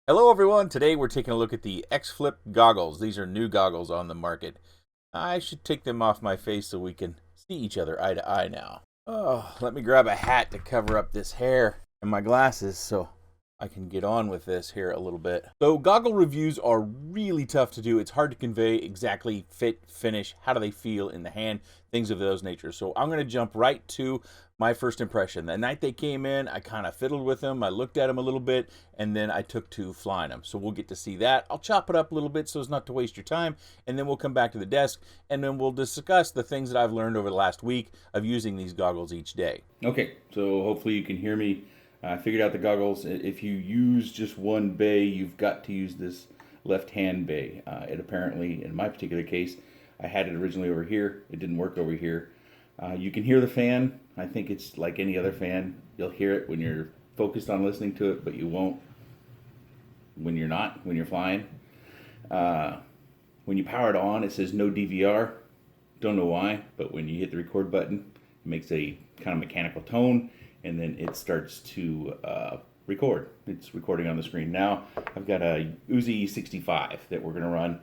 Hello everyone, today we're taking a look at the XFlip goggles. These are new goggles on the market. I should take them off my face so we can see each other eye to eye now. Oh, let me grab a hat to cover up this hair and my glasses so I can get on with this here a little bit. So goggle reviews are really tough to do. It's hard to convey exactly fit, finish, how do they feel in the hand, things of those nature. So I'm going to jump right to my first impression. The night they came in, I kind of fiddled with them. I looked at them a little bit, and then I took to flying them. So we'll get to see that. I'll chop it up a little bit so as not to waste your time, and then we'll come back to the desk, and then we'll discuss the things that I've learned over the last week of using these goggles each day. Okay, so hopefully you can hear me. I figured out the goggles. If you use just one bay, you've got to use this left-hand bay. It apparently, in my particular case, I had it originally over here. It didn't work over here. You can hear the fan. I think it's like any other fan. You'll hear it when you're focused on listening to it, but you won't when you're not, when you're flying. When you power it on, it says no DVR. Don't know why, but when you hit the record button, it makes a kind of mechanical tone, and then it starts to record. It's recording on the screen. Now I've got a Uzi 65 that we're going to run.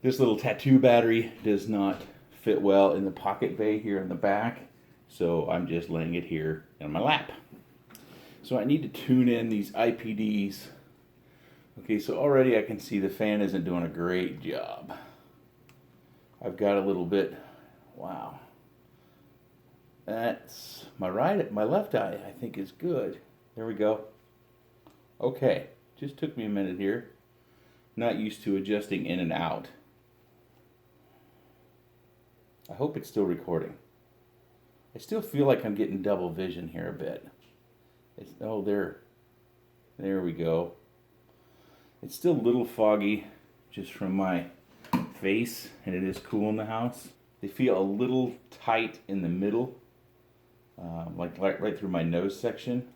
This little tattoo battery does not fit well in the pocket bay here in the back, so I'm just laying it here in my lap. So I need to tune in these IPDs. Okay, so already I can see the fan isn't doing a great job. I've got a little bit, wow. That's my left eye, I think, is good. There we go. Okay, just took me a minute here. Not used to adjusting in and out. I hope it's still recording. I still feel like I'm getting double vision here a bit. Oh, there we go. It's still a little foggy just from my face, and it is cool in the house. They feel a little tight in the middle, like right through my nose section.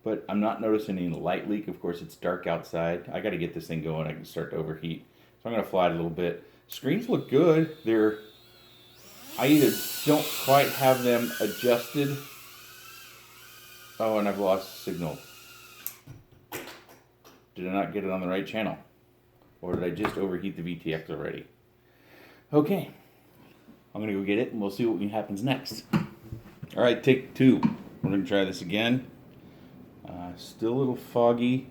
But I'm not noticing any light leak. Of course, it's dark outside. I got to get this thing going. I can start to overheat. So I'm going to fly it a little bit. Screens look good. I either don't quite have them adjusted. Oh, and I've lost signal. Did I not get it on the right channel? Or did I just overheat the VTX already? Okay. I'm going to go get it, and we'll see what happens next. All right, take two. We're going to try this again. Still a little foggy.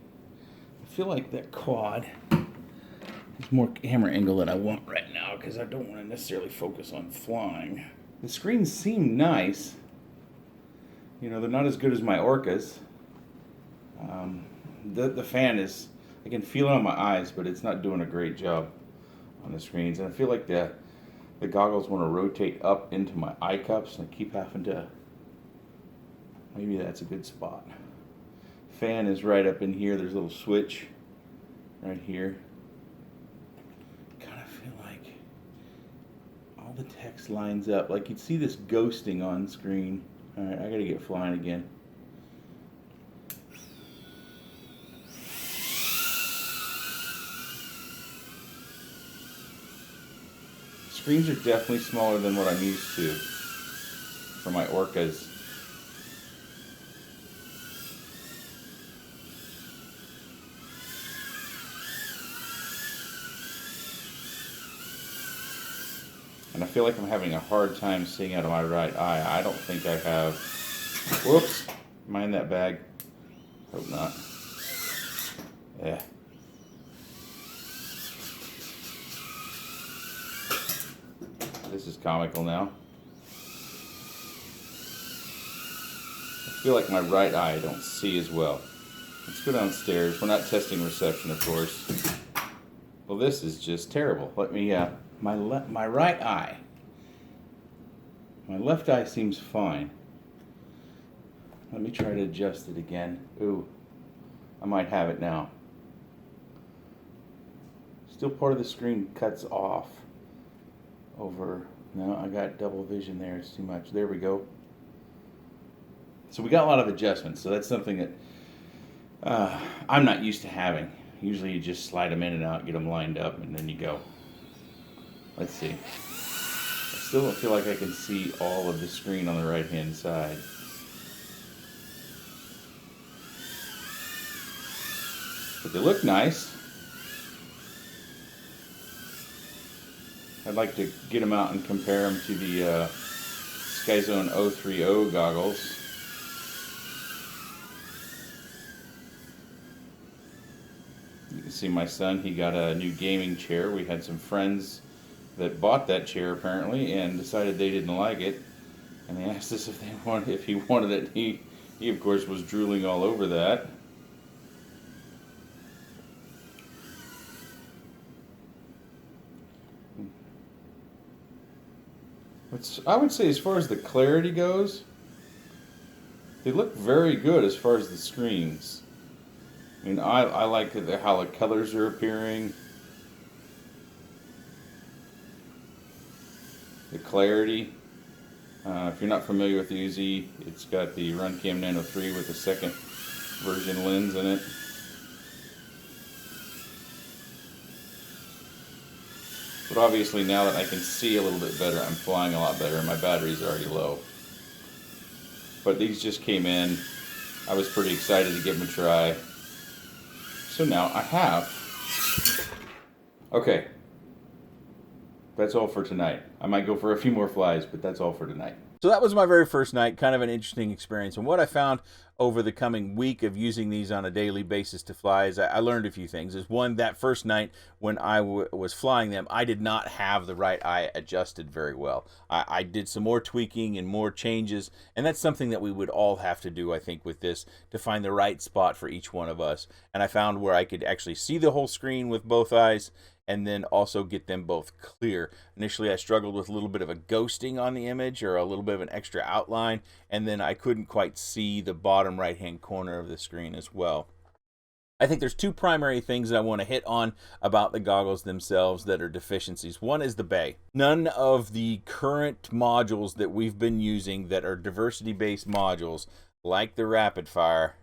I feel like that quad is more camera angle than I want right now because I don't want to necessarily focus on flying. The screens seem nice. You know, they're not as good as my Orcas. The fan is, I can feel it on my eyes, but it's not doing a great job on the screens. And I feel like the goggles want to rotate up into my eye cups, and I keep having to, maybe that's a good spot. Fan is right up in here. There's a little switch right here. Kind of feel like all the text lines up. Like you'd see this ghosting on screen. All right, I gotta get flying again. Screens are definitely smaller than what I'm used to for my Orcas. And I feel like I'm having a hard time seeing out of my right eye. I don't think I have. Whoops. Mind that bag. Hope not. Yeah. This is comical now. I feel like my right eye I don't see as well. Let's go downstairs. We're not testing reception, of course. Well, this is just terrible. Let me, my right eye. My left eye seems fine. Let me try to adjust it again. Ooh, I might have it now. Still part of the screen cuts off over. No, I got double vision there. It's too much. There we go. So we got a lot of adjustments. So that's something that I'm not used to having. Usually you just slide them in and out, get them lined up, and then you go. Let's see. I still don't feel like I can see all of the screen on the right-hand side. but they look nice. I'd like to get them out and compare them to the Skyzone 030 goggles. You can see my son, he got a new gaming chair. We had some friends that bought that chair apparently and decided they didn't like it. And they asked us if he wanted it. He of course was drooling all over that. I would say as far as the clarity goes, they look very good as far as the screens. I mean, I like how the colors are appearing. The clarity. If you're not familiar with the Uzi, it's got the Runcam Nano 3 with the second version lens in it. But obviously now that I can see a little bit better, I'm flying a lot better and my battery's already low. But these just came in. I was pretty excited to give them a try. So now I have. Okay. That's all for tonight. I might go for a few more flies, but that's all for tonight. So that was my very first night, kind of an interesting experience. And what I found over the coming week of using these on a daily basis to fly is I learned a few things. Is one, that first night when I was flying them, I did not have the right eye adjusted very well. I did some more tweaking and more changes, and that's something that we would all have to do, I think, with this to find the right spot for each one of us. And I found where I could actually see the whole screen with both eyes, and then also get them both clear. Initially, I struggled with a little bit of a ghosting on the image or a little bit of an extra outline, and then I couldn't quite see the bottom right-hand corner of the screen as well. I think there's two primary things that I want to hit on about the goggles themselves that are deficiencies. One is the bay. None of the current modules that we've been using that are diversity-based modules, like the Rapid Fire,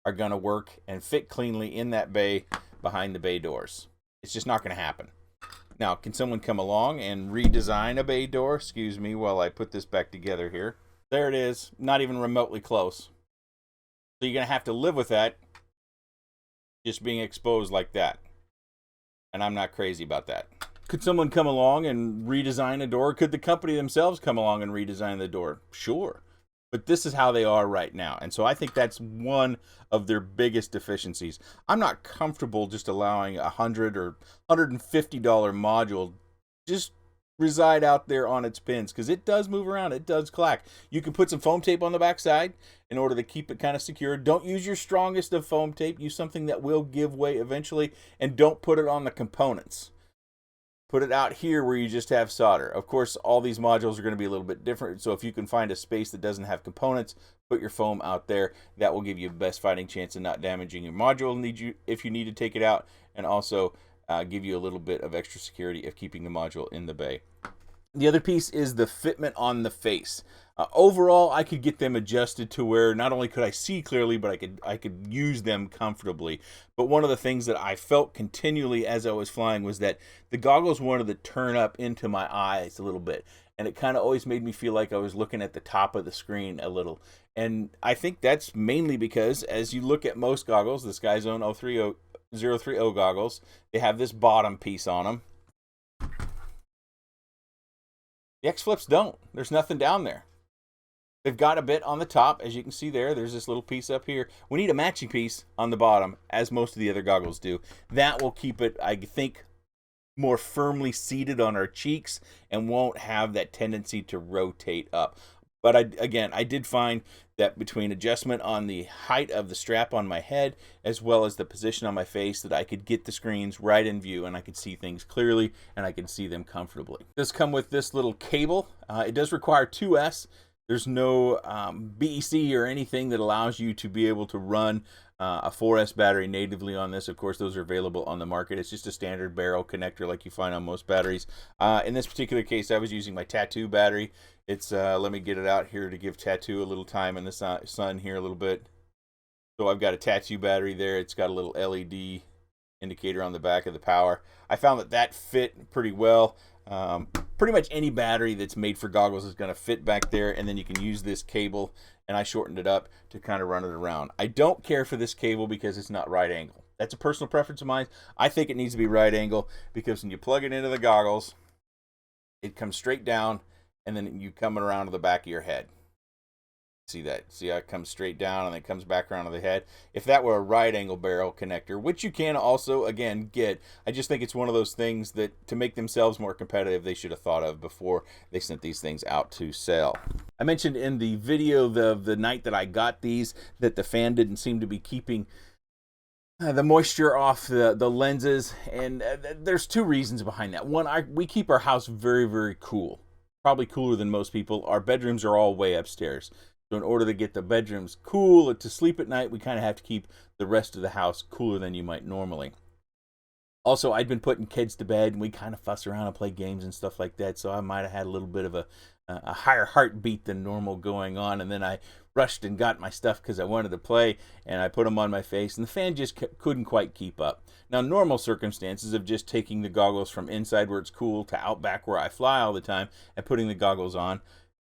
are going to work and fit cleanly in that bay behind the bay doors. It's just not going to happen. Now, can someone come along and redesign a bay door? Excuse me while I put this back together here. There it is. Not even remotely close. So you're going to have to live with that just being exposed like that. And I'm not crazy about that. Could someone come along and redesign a door? Could the company themselves come along and redesign the door? Sure. But this is how they are right now. And so I think that's one of their biggest deficiencies. I'm not comfortable just allowing a $100 or $150 module just reside out there on its pins, because it does move around, it does clack. You can put some foam tape on the back side in order to keep it kind of secure. Don't use your strongest of foam tape. Use something that will give way eventually, and don't put it on the components. Put it out here where you just have solder. Of course, all these modules are going to be a little bit different, so if you can find a space that doesn't have components, put your foam out there. That will give you the best fighting chance of not damaging your module if you need to take it out, and also give you a little bit of extra security of keeping the module in the bay. The other piece is the fitment on the face. Overall, I could get them adjusted to where not only could I see clearly, but I could use them comfortably. But one of the things that I felt continually as I was flying was that the goggles wanted to turn up into my eyes a little bit. And it kind of always made me feel like I was looking at the top of the screen a little. And I think that's mainly because as you look at most goggles, the Skyzone 030 goggles, they have this bottom piece on them. The XFlips don't. There's nothing down there. They've got a bit on the top, as you can see there. There's this little piece up here. We need a matching piece on the bottom, as most of the other goggles do. That will keep it, I think, more firmly seated on our cheeks and won't have that tendency to rotate up. But I did find that between adjustment on the height of the strap on my head as well as the position on my face, that I could get the screens right in view and I could see things clearly and I could see them comfortably. It does come with this little cable. It does require 2S. There's no BEC or anything that allows you to be able to run a 4S battery natively on this. Of course, those are available on the market. It's just a standard barrel connector like you find on most batteries. In this particular case, I was using my Tattoo battery. It's, let me get it out here to give Tattoo a little time in the sun here a little bit. So I've got a Tattoo battery there. It's got a little LED indicator on the back of the power. I found that fit pretty well. pretty much any battery that's made for goggles is going to fit back there, and then you can use this cable, and I shortened it up to kind of run it around. I don't care for this cable because it's not right angle. That's a personal preference of mine. I think it needs to be right angle because when you plug it into the goggles, it comes straight down, and then you come around to the back of your head. See that? See how it comes straight down and then comes back around to the head? If that were a right angle barrel connector, which you can also, again, get, I just think it's one of those things that to make themselves more competitive, they should have thought of before they sent these things out to sell. I mentioned in the video the night that I got these that the fan didn't seem to be keeping the moisture off the lenses, and there's two reasons behind that. One, we keep our house very, very cool, probably cooler than most people. Our bedrooms are all way upstairs. So in order to get the bedrooms cool to sleep at night, we kind of have to keep the rest of the house cooler than you might normally. Also, I'd been putting kids to bed, and we kind of fuss around and play games and stuff like that, so I might have had a little bit of a higher heartbeat than normal going on, and then I rushed and got my stuff because I wanted to play, and I put them on my face, and the fan just couldn't quite keep up. Now, normal circumstances of just taking the goggles from inside where it's cool to out back where I fly all the time and putting the goggles on,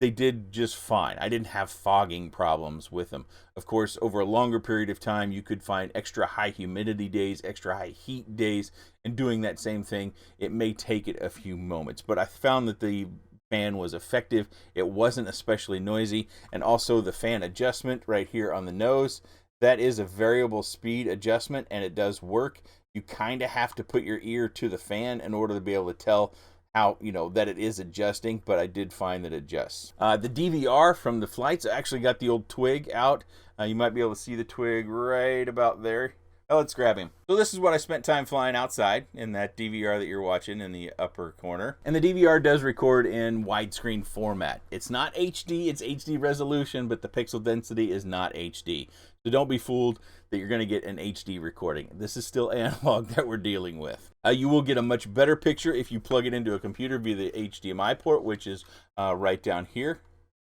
they did just fine. I didn't have fogging problems with them. Of course, over a longer period of time, you could find extra high humidity days, extra high heat days, and doing that same thing, it may take it a few moments. But I found that the fan was effective. It wasn't especially noisy. And also the fan adjustment right here on the nose, that is a variable speed adjustment, and it does work. You kind of have to put your ear to the fan in order to be able to tell how, that it is adjusting, but I did find that it adjusts. The DVR from the flights, I actually got the old twig out. You might be able to see the twig right about there. Oh, let's grab him. So this is what I spent time flying outside in that DVR that you're watching in the upper corner. And the DVR does record in widescreen format. It's not HD, it's HD resolution, but the pixel density is not HD. So don't be fooled that you're going to get an HD recording. This is still analog that we're dealing with. You will get a much better picture if you plug it into a computer via the HDMI port, which is right down here.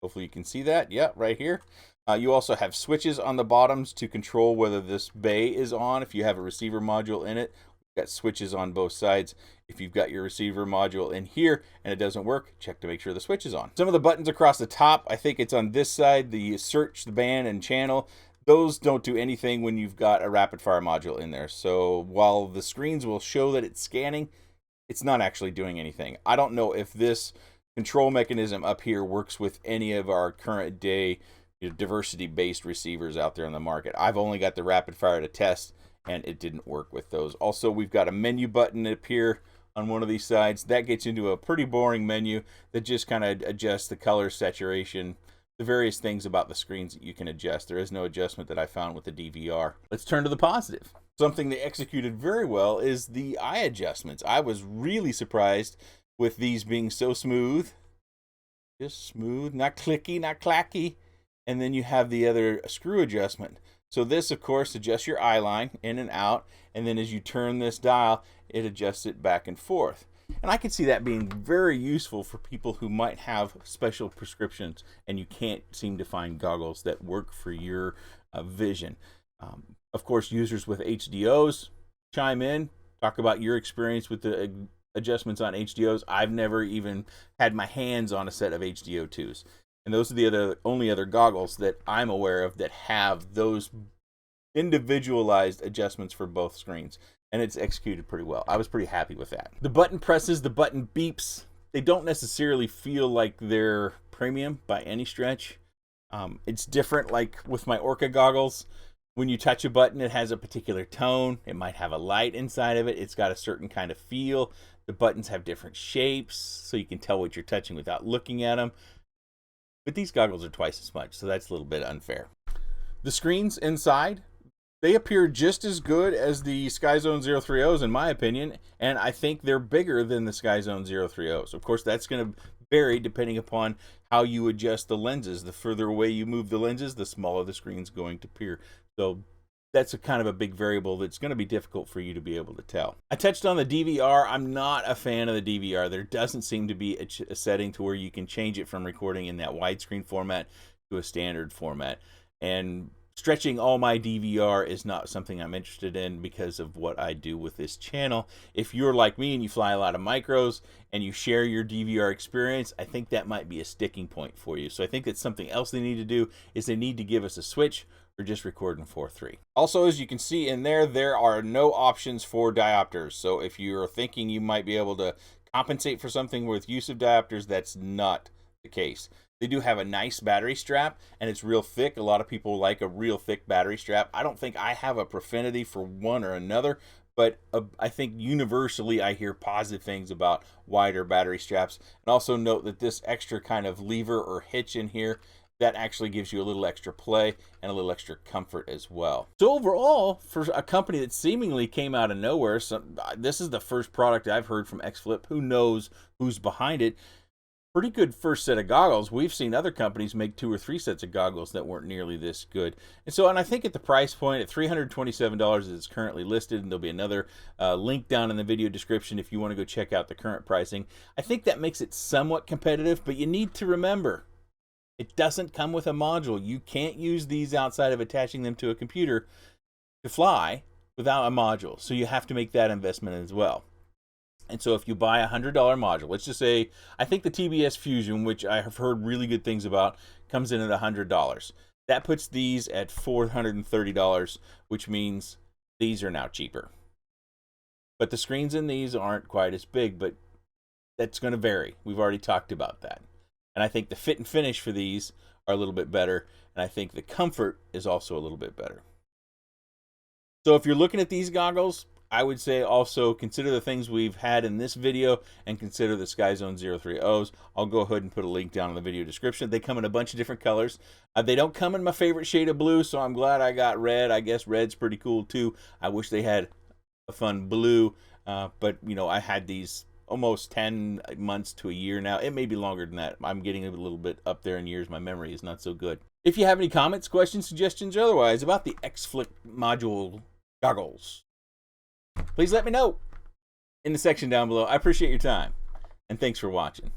Hopefully you can see that. Yeah, right here. You also have switches on the bottoms to control whether this bay is on. If you have a receiver module in it, you've got switches on both sides. If you've got your receiver module in here and it doesn't work, check to make sure the switch is on. Some of the buttons across the top, I think it's on this side, the search, the band, and channel. Those don't do anything when you've got a rapid fire module in there. So while the screens will show that it's scanning, it's not actually doing anything. I don't know if this control mechanism up here works with any of our current day diversity-based receivers out there in the market. I've only got the rapid fire to test, and it didn't work with those. Also, we've got a menu button up here on one of these sides. That gets into a pretty boring menu that just kind of adjusts the color, saturation, the various things about the screens that you can adjust. There is no adjustment that I found with the DVR. Let's turn to the positive. Something they executed very well is the eye adjustments. I was really surprised with these being so smooth. Just smooth, not clicky, not clacky. And then you have the other screw adjustment. So this, of course, adjusts your eye line in and out. And then as you turn this dial, it adjusts it back and forth. And I could see that being very useful for people who might have special prescriptions and you can't seem to find goggles that work for your vision. Of course, users with HDOs, chime in, talk about your experience with the adjustments on HDOs. I've never even had my hands on a set of HDO2s. And those are the only other goggles that I'm aware of that have those individualized adjustments for both screens. And it's executed pretty well. I was pretty happy with that. The button presses, the button beeps, they don't necessarily feel like they're premium by any stretch. It's different, like with my Orca goggles. When you touch a button, it has a particular tone. It might have a light inside of it. It's got a certain kind of feel. The buttons have different shapes, so you can tell what you're touching without looking at them. But these goggles are twice as much, so that's a little bit unfair. The screens inside, they appear just as good as the SkyZone 030s in my opinion, and I think they're bigger than the SkyZone 030s. Of course, that's going to vary depending upon how you adjust the lenses. The further away you move the lenses, the smaller the screen's going to appear. So that's a kind of a big variable that's going to be difficult for you to be able to tell. I touched on the DVR. I'm not a fan of the DVR. There doesn't seem to be a setting to where you can change it from recording in that widescreen format to a standard format. And Stretching all my DVR is not something I'm interested in because of what I do with this channel. If you're like me and you fly a lot of micros and you share your DVR experience, I think that might be a sticking point for you. So I think that's something else they need to do, is they need to give us a switch or just record in 4.3. Also, as you can see in there, there are no options for diopters. So if you're thinking you might be able to compensate for something with use of diopters, that's not the case. They do have a nice battery strap, and it's real thick. A lot of people like a real thick battery strap. I don't think I have a profinity for one or another, but I think universally I hear positive things about wider battery straps. And also note that this extra kind of lever or hitch in here, that actually gives you a little extra play and a little extra comfort as well. So overall, for a company that seemingly came out of nowhere, this is the first product I've heard from XFlip. Who knows who's behind it? Pretty good first set of goggles. We've seen other companies make 2 or 3 sets of goggles that weren't nearly this good. And I think at the price point at $327 as it's currently listed, and there'll be another link down in the video description if you want to go check out the current pricing. I think that makes it somewhat competitive, but you need to remember, it doesn't come with a module. You can't use these outside of attaching them to a computer to fly without a module. So you have to make that investment as well. And so if you buy a $100 module, let's just say, I think the TBS Fusion, which I have heard really good things about, comes in at $100. That puts these at $430, which means these are now cheaper. But the screens in these aren't quite as big, but that's going to vary. We've already talked about that. And I think the fit and finish for these are a little bit better, and I think the comfort is also a little bit better. So if you're looking at these goggles, I would say also consider the things we've had in this video and consider the SkyZone 03Os. I'll go ahead and put a link down in the video description. They come in a bunch of different colors. They don't come in my favorite shade of blue, so I'm glad I got red. I guess red's pretty cool too. I wish they had a fun blue, but you know, I had these almost 10 months to a year now. It may be longer than that. I'm getting a little bit up there in years. My memory is not so good. If you have any comments, questions, suggestions, or otherwise about the XFlip module goggles, please let me know in the section down below. I appreciate your time, and thanks for watching.